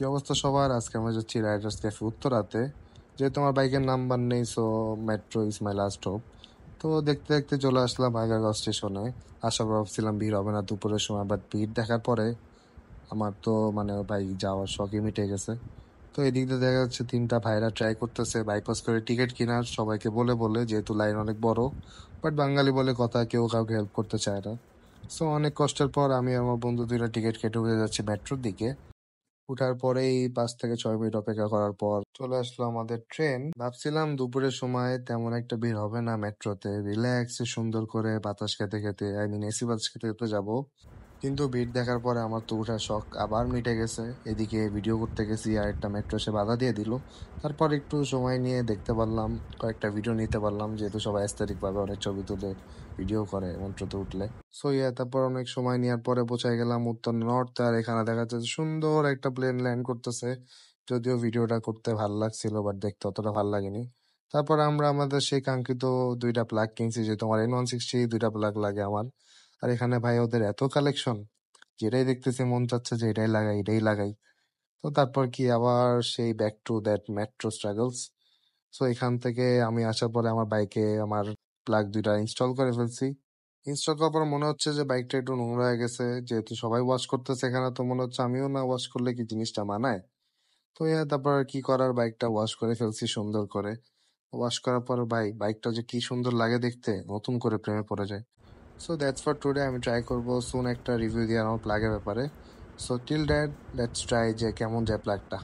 কি অবস্থা সবার? আজকে আমরা যাচ্ছি রাইডার্স ক্যাফে উত্তরাতে। যেহেতু আমার বাইকের নাম্বার নেই, so metro is my last hope. তো দেখতে দেখতে চলে আসলাম আগারগাঁও স্টেশনে। আশা ভাবছিলাম ভিড় হবে না দুপুরের সময়, বাট ভিড় দেখার পরে আমার তো ভাই যাওয়ার শখই মিটে গেছে। তো এদিক দিয়ে দেখা যাচ্ছে তিনটা ভাইরা ট্রাই করতেছে বাইপাস করে টিকিট কেনার, সবাইকে বলে বলে, যেহেতু লাইন অনেক বড়। বাট বাঙালি বলে কথা, কেউ কাউকে হেল্প করতে চায় না। সো অনেক কষ্টের পর আমি আর আমার বন্ধু দুইটা টিকিট কেটে উঠে যাচ্ছি মেট্রোর দিকে। উঠার পরেই ৫ থেকে ৬ মিনিট অপেক্ষা করার পর চলে আসলো আমাদের ট্রেন। ভাবছিলাম দুপুরের সময় তেমন একটা ভিড় হবে না মেট্রোতে, রিল্যাক্সে সুন্দর করে বাতাস খেতে খেতে, এসি বাতাস খেতে খেতে যাবো। কিন্তু ভিড় দেখার পরে আমার তো উঠার শখ আবার মিটে গেছে। এদিকে ভিডিও করতে গেছি আর একটা মেট্রো এসে বাধা দিয়ে দিল। তারপর একটু সময় নিয়ে দেখতে পারলাম, কয়েকটা ভিডিও নিতে পারলাম, যেহেতু সবাই অ্যাস্থেটিক ভাবে অনেক ছবি তুলে ভিডিও করে মেট্রোতে উঠলে। সো তারপর অনেক সময় নেওয়ার পরে পৌঁছে গেলাম উত্তর নর্থ। আর এখানে দেখা যাচ্ছে সুন্দর একটা প্লেন ল্যান্ড করতেছে। যদিও ভিডিওটা করতে ভালো লাগছিল, বাট দেখতে অতটা ভালো লাগেনি। তারপর আমরা আমাদের সেই কাঙ্ক্ষিত দুইটা প্লাগ কিনছি, যেহেতু আমার N160 দুইটা প্লাগ লাগে আমার। আর এখানে ভাই ওদের এত কালেকশন, যেটাই দেখতেছি মন চাচ্ছে যে এটাই লাগাই এটাই লাগাই। তো তারপর কি আবার সেই back to that metro struggles. So এখান থেকে আমি আসার পরে আমার বাইকে আমার প্লাগ দুইটা ইনস্টল করে ফেলছি। ইনস্টল করার পর মনে হচ্ছে যে বাইকটা একটু নোংরা হয়ে গেছে, যেহেতু সবাই ওয়াশ করতেছে এখানে, তো মনে হচ্ছে আমিও না ওয়াশ করলে কি জিনিসটা মানায়। তো তারপর আর কি করার, বাইকটা ওয়াশ করে ফেলছি সুন্দর করে। ওয়াশ করার পর ভাই বাইকটা যে কি সুন্দর লাগে দেখতে, নতুন করে প্রেমে পড়ে যায়। So that's for today. আমি ট্রাই করবো সুন একটা রিভিউ দিয়ে আমার প্লাগের ব্যাপারে। So till that, let's try যে কেমন যায় প্লাগটা।